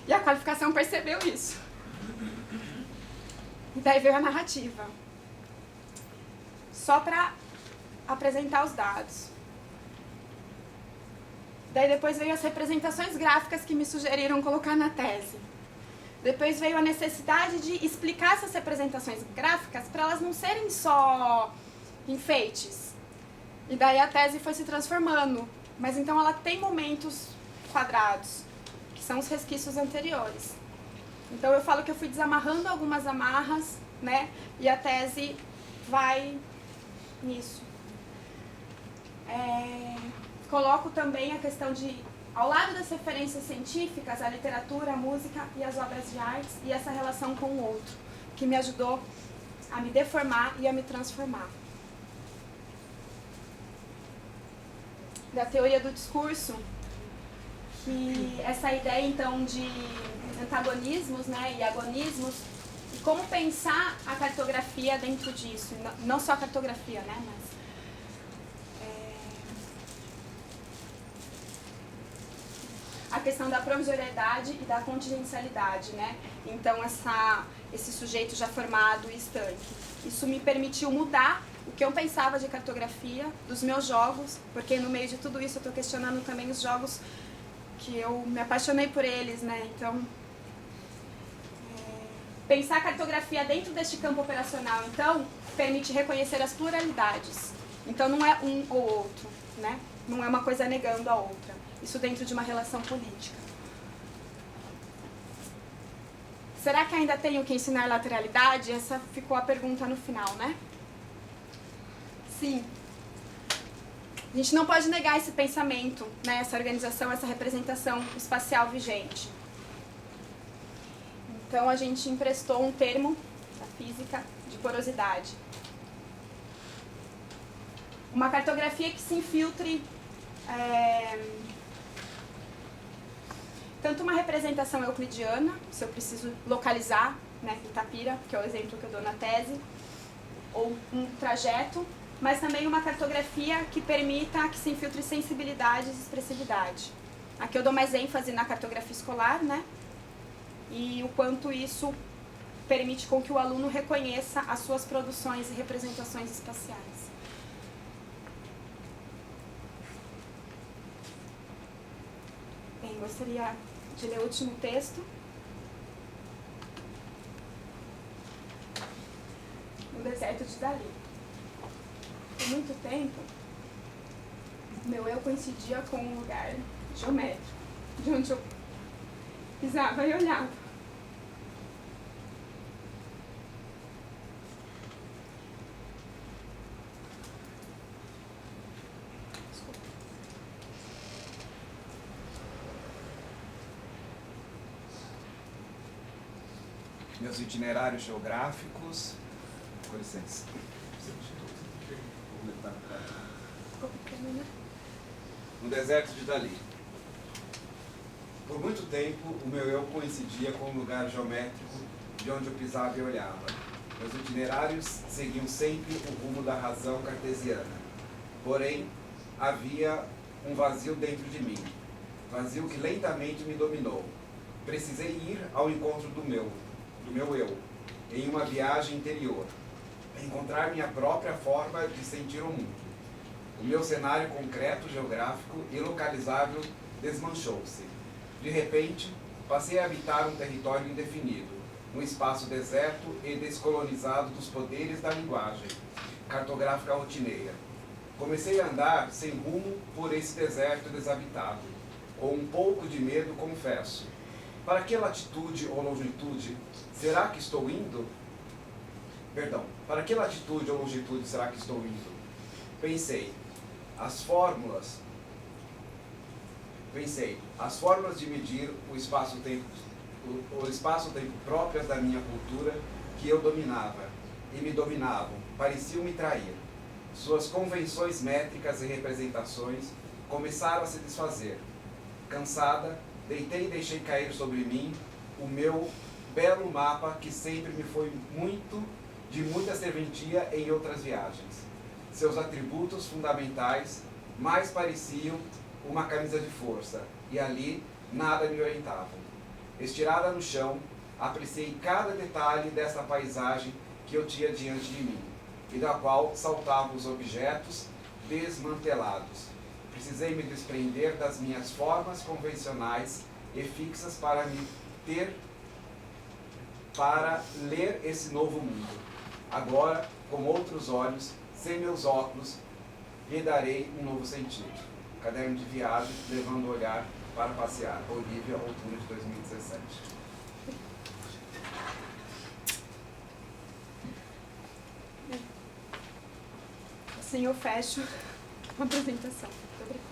E a qualificação percebeu isso. E daí veio a narrativa. Só para apresentar os dados. Daí depois veio as representações gráficas que me sugeriram colocar na tese. Depois veio a necessidade de explicar essas representações gráficas para elas não serem só enfeites. E daí a tese foi se transformando. Mas então ela tem momentos quadrados, que são os resquícios anteriores. Então eu falo que eu fui desamarrando algumas amarras, né? E a tese vai nisso. Coloco também a questão de, ao lado das referências científicas, a literatura, a música e as obras de artes e essa relação com o outro, que me ajudou a me deformar e a me transformar. Da teoria do discurso, que essa ideia então de antagonismos, né, e agonismos, e como pensar a cartografia dentro disso, não só a cartografia, né, mas a questão da provisoriedade e da contingencialidade, né? Então esse sujeito já formado e estanque. Isso me permitiu mudar o que eu pensava de cartografia, dos meus jogos, porque no meio de tudo isso eu estou questionando também os jogos que eu me apaixonei por eles, né? Então, pensar a cartografia dentro deste campo operacional, então, permite reconhecer as pluralidades. Então não é um ou outro, né? Não é uma coisa negando a outra. Isso dentro de uma relação política. Será que ainda tenho que ensinar lateralidade? Essa ficou a pergunta no final, né? Sim. A gente não pode negar esse pensamento, né? Essa organização, essa representação espacial vigente. Então a gente emprestou um termo da física de porosidade. Uma cartografia que se infiltre tanto uma representação euclidiana, se eu preciso localizar, né, Itapira, que é o exemplo que eu dou na tese, ou um trajeto, mas também uma cartografia que permita que se infiltre sensibilidade e expressividade. Aqui eu dou mais ênfase na cartografia escolar, né, e o quanto isso permite com que o aluno reconheça as suas produções e representações espaciais. Bem, gostaria de ler o último texto. No deserto de Dali. Por muito tempo, meu eu coincidia com um lugar geométrico, de onde eu pisava e olhava. Meus itinerários geográficos. Com licença. No deserto de Dali. Por muito tempo, o meu eu coincidia com um lugar geométrico de onde eu pisava e olhava. Meus itinerários seguiam sempre o rumo da razão cartesiana. Porém, havia um vazio dentro de mim. Vazio que lentamente me dominou. Precisei ir ao encontro do meu eu, em uma viagem interior, encontrar minha própria forma de sentir o mundo. O meu cenário concreto, geográfico e localizável desmanchou-se. De repente, passei a habitar um território indefinido, um espaço deserto e descolonizado dos poderes da linguagem cartográfica rotineira. Comecei a andar sem rumo por esse deserto desabitado, com um pouco de medo, confesso. Para que latitude ou longitude será que estou indo? Para que latitude ou longitude será que estou indo? Pensei, as fórmulas de medir o espaço-tempo próprias da minha cultura que eu dominava e me dominavam, pareciam me trair. Suas convenções métricas e representações começaram a se desfazer. Cansada, deitei e deixei cair sobre mim o meu belo mapa que sempre me foi de muita serventia em outras viagens. Seus atributos fundamentais mais pareciam uma camisa de força, e ali nada me orientava. Estirada no chão, apreciei cada detalhe dessa paisagem que eu tinha diante de mim, e da qual saltavam os objetos desmantelados. Precisei me desprender das minhas formas convencionais e fixas para ler esse novo mundo. Agora, com outros olhos, sem meus óculos, lhe darei um novo sentido. Caderno de viagem, levando o olhar para passear. Olívia, outubro de 2017. Assim eu fecho a apresentação. Muito obrigada.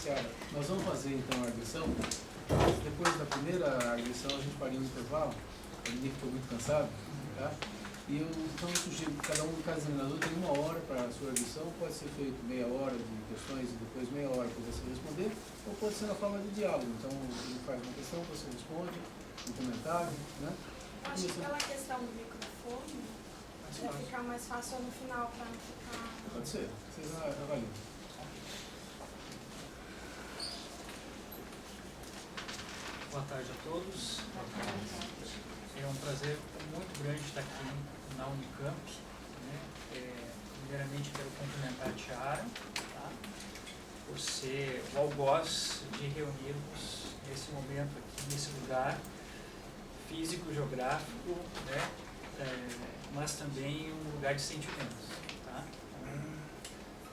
Tiara, nós vamos fazer então a agressão. Depois da primeira agressão a gente faria um intervalo, ninguém ficou muito cansado, tá? E então eu sugiro que cada examinador tem 1 hora para a sua agressão, pode ser feito meia hora de questões e depois meia hora para você responder, ou pode ser na forma de diálogo, então ele faz uma questão, você responde, um comentário, né? Eu acho que pela questão do microfone, vai ficar mais fácil no final para não ficar... Pode ser, vocês avaliam. Boa tarde a todos. É um prazer muito grande estar aqui na Unicamp. Né? Primeiramente quero cumprimentar a Tiara, tá? Por ser o algoz de reunirmos nesse momento aqui, nesse lugar físico, geográfico, né? Mas também um lugar de sentimentos. Tá? Então,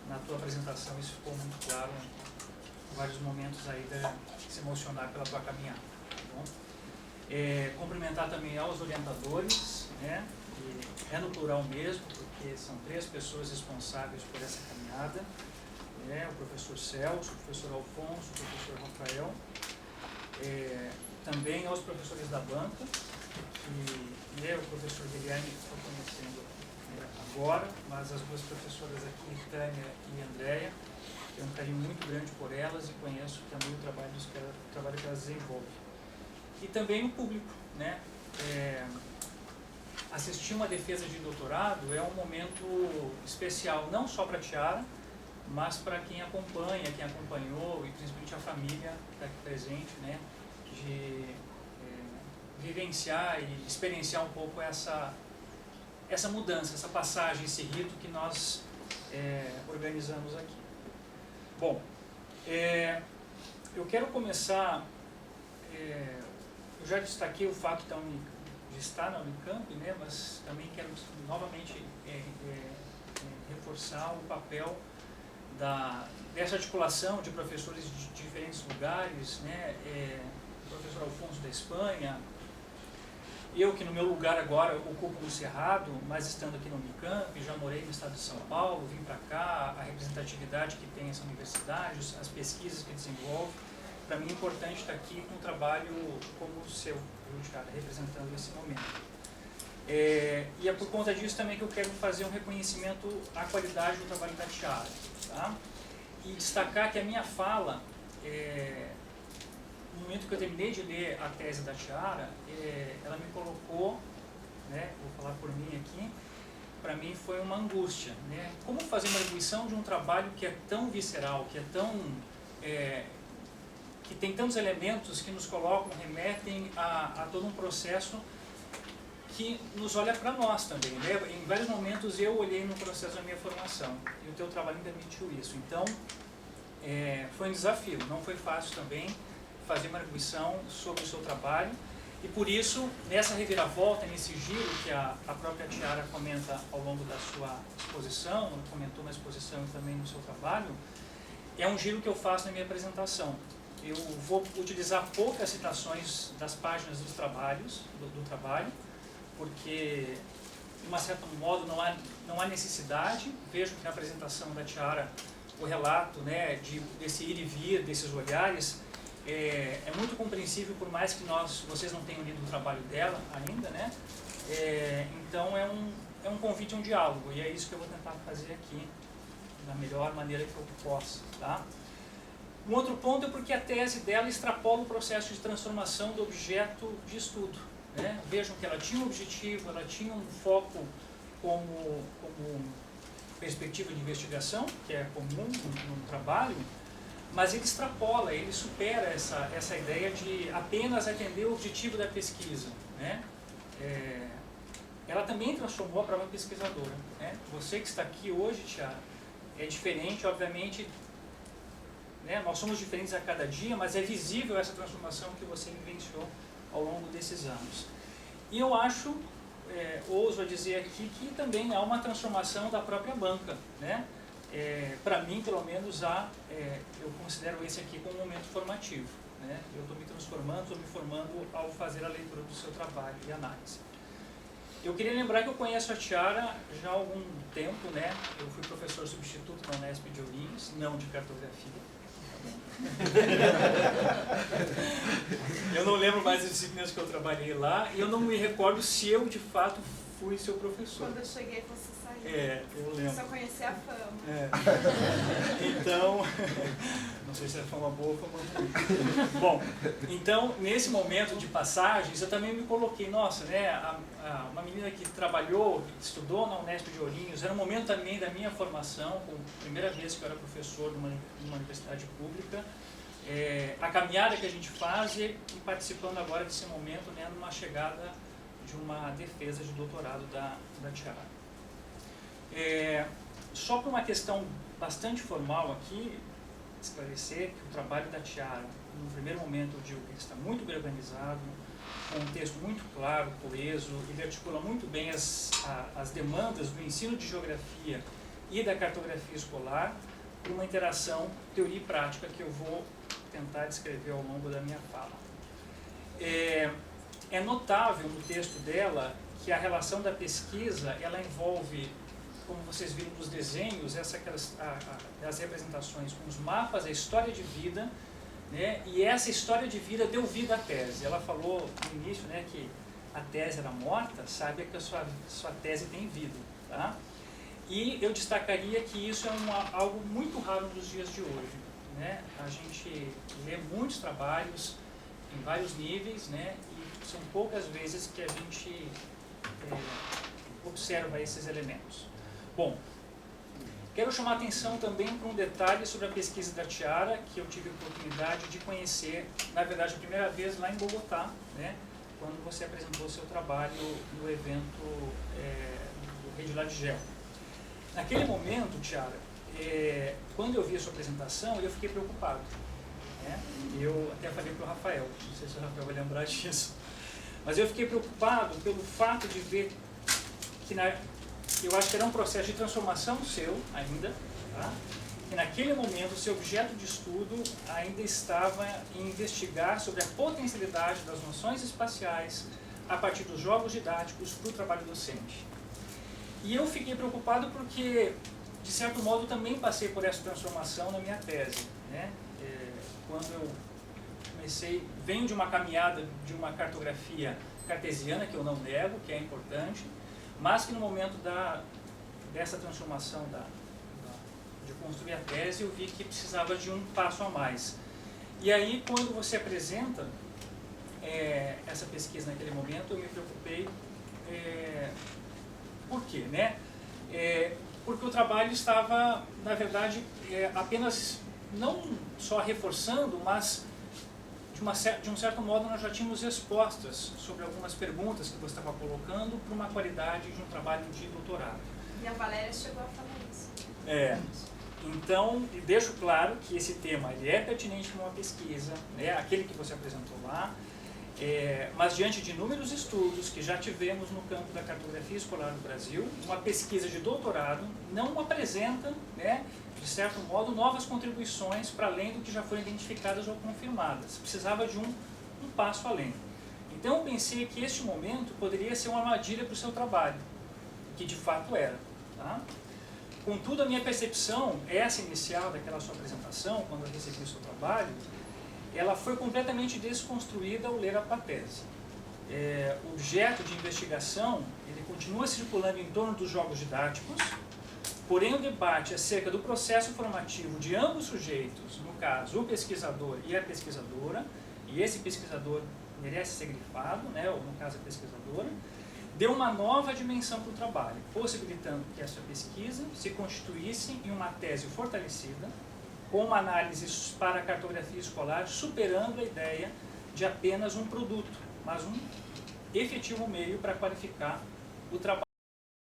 na tua apresentação isso ficou muito claro em vários momentos aí de se emocionar pela tua caminhada. Tá bom? Cumprimentar também aos orientadores, né? E é no plural mesmo, porque são 3 pessoas responsáveis por essa caminhada, né? O professor Celso, o professor Alfonso, o professor Rafael, também aos professores da banca, que o professor Guilherme que estou conhecendo agora, mas as 2 professoras aqui, Tânia e Andréia, tenho um carinho muito grande por elas e conheço também o trabalho que elas desenvolvem. E também o público, né? Assistir uma defesa de doutorado é um momento especial, não só para a Tiara, mas para quem acompanha, quem acompanhou e principalmente a família que está aqui presente, né? De vivenciar e experienciar um pouco essa mudança, essa passagem, esse rito que nós organizamos aqui. Bom, eu quero começar, eu já destaquei o fato de estar na Unicamp, né, mas também quero novamente reforçar o papel dessa articulação de professores de diferentes lugares, né, o professor Alfonso da Espanha, eu que no meu lugar agora ocupo o Cerrado, mas estando aqui no Unicamp, já morei no estado de São Paulo, vim para cá, a representatividade que tem essa universidade, as pesquisas que desenvolve, para mim é importante estar aqui com um trabalho como o seu, cara, representando esse momento. E é por conta disso também que eu quero fazer um reconhecimento à qualidade do trabalho da Tiara, tá? E destacar que a minha fala, no momento que eu terminei de ler a tese da Tiara, ela me colocou, né, vou falar por mim aqui, para mim foi uma angústia, né? Como fazer uma atribuição de um trabalho que é tão visceral, que é tão... que tem tantos elementos que nos colocam, remetem a todo um processo que nos olha para nós também, né? Em vários momentos eu olhei no processo da minha formação e o teu trabalho permitiu isso. Então, foi um desafio, não foi fácil também fazer uma atribuição sobre o seu trabalho e por isso, nessa reviravolta, nesse giro que a própria Tiara comenta ao longo da sua exposição, comentou na exposição e também no seu trabalho, é um giro que eu faço na minha apresentação. Eu vou utilizar poucas citações das páginas dos trabalhos, do trabalho, porque, de um certo modo, não há necessidade. Vejo que na apresentação da Tiara, o relato, né, desse ir e vir, desses olhares, é muito compreensível, por mais que vocês não tenham lido o trabalho dela ainda, né? Então, é um convite a um diálogo, e é isso que eu vou tentar fazer aqui, da melhor maneira que eu possa, tá? Um outro ponto é porque a tese dela extrapola o processo de transformação do objeto de estudo, né? Vejam que ela tinha um objetivo, ela tinha um foco como perspectiva de investigação, que é comum no trabalho, mas ele extrapola, ele supera essa ideia de apenas atender o objetivo da pesquisa, né? Ela também transformou a própria pesquisadora, né? Você que está aqui hoje, Tiara, é diferente, obviamente, né? Nós somos diferentes a cada dia, mas é visível essa transformação que você vivenciou ao longo desses anos. E eu acho, ouso a dizer aqui, que também há uma transformação da própria banca, né? Para mim, pelo menos, eu considero esse aqui como um momento formativo, né? Eu estou me transformando, estou me formando ao fazer a leitura do seu trabalho e análise. Eu queria lembrar que eu conheço a Tiara já há algum tempo, né? Eu fui professor substituto na Unesp de Ourinhos, não de cartografia, tá Eu não lembro mais as disciplinas que eu trabalhei lá e eu não me recordo se eu de fato fui seu professor. Quando eu cheguei, você saiu. Eu lembro. Só conheci a fama. Então, não sei se é fama boa ou fama ruim. Bom, então, nesse momento de passagens, eu também me coloquei, nossa, né, uma menina que trabalhou, estudou na Unesp de Ourinhos, era um momento também da minha formação, como primeira vez que eu era professor de uma universidade pública, a caminhada que a gente faz e participando agora desse momento, né, numa chegada de uma defesa de doutorado da Tiara. Só por uma questão bastante formal aqui, esclarecer que o trabalho da Tiara, no primeiro momento eu digo que ele está muito bem organizado, com um texto muito claro, coeso, ele articula muito bem as demandas do ensino de geografia e da cartografia escolar, por uma interação teoria e prática que eu vou tentar descrever ao longo da minha fala. É notável no texto dela que a relação da pesquisa, ela envolve, como vocês viram nos desenhos, as representações com os mapas, a história de vida, né? E essa história de vida deu vida à tese. Ela falou no início, né, que a tese era morta, saiba que a sua tese tem vida. Tá? E eu destacaria que isso é algo muito raro nos dias de hoje. Né? A gente lê muitos trabalhos em vários níveis, né? E são poucas vezes que a gente observa esses elementos. Bom, quero chamar a atenção também para um detalhe sobre a pesquisa da Tiara, que eu tive a oportunidade de conhecer, na verdade, a primeira vez lá em Bogotá, né? Quando você apresentou o seu trabalho no evento do Rede Ladigel. Naquele momento, Tiara, quando eu vi a sua apresentação, eu fiquei preocupado. Né? Eu até falei para o Rafael, não sei se o Rafael vai lembrar disso, mas eu fiquei preocupado pelo fato de ver que eu acho que era um processo de transformação seu ainda, tá? E naquele momento o seu objeto de estudo ainda estava em investigar sobre a potencialidade das noções espaciais a partir dos jogos didáticos para o trabalho docente. E eu fiquei preocupado porque, de certo modo, também passei por essa transformação na minha tese. Né? Quando eu venho de uma caminhada de uma cartografia cartesiana, que eu não nego, que é importante, mas que no momento dessa transformação, de construir a tese, eu vi que precisava de um passo a mais. E aí, quando você apresenta essa pesquisa naquele momento, eu me preocupei. Por quê? Né? Porque o trabalho estava, na verdade, apenas, não só reforçando, mas de um certo modo nós já tínhamos respostas sobre algumas perguntas que você estava colocando para uma qualidade de um trabalho de doutorado. E a Valéria chegou a falar isso. Então, deixo claro que esse tema ele é pertinente para uma pesquisa, né, aquele que você apresentou lá, mas diante de inúmeros estudos que já tivemos no campo da cartografia escolar no Brasil, uma pesquisa de doutorado não apresenta, né, de certo modo, novas contribuições para além do que já foram identificadas ou confirmadas. Precisava de um passo além. Então eu pensei que este momento poderia ser uma armadilha para o seu trabalho, que de fato era. Tá? Contudo, a minha percepção, essa inicial daquela sua apresentação, quando eu recebi o seu trabalho, ela foi completamente desconstruída ao ler a tese. O objeto de investigação, ele continua circulando em torno dos jogos didáticos, porém o debate acerca do processo formativo de ambos sujeitos, no caso o pesquisador e a pesquisadora, e esse pesquisador merece ser grifado, né, ou no caso a pesquisadora, deu uma nova dimensão para o trabalho, possibilitando que essa pesquisa se constituísse em uma tese fortalecida, com uma análise para a cartografia escolar, superando a ideia de apenas um produto, mas um efetivo meio para qualificar o trabalho.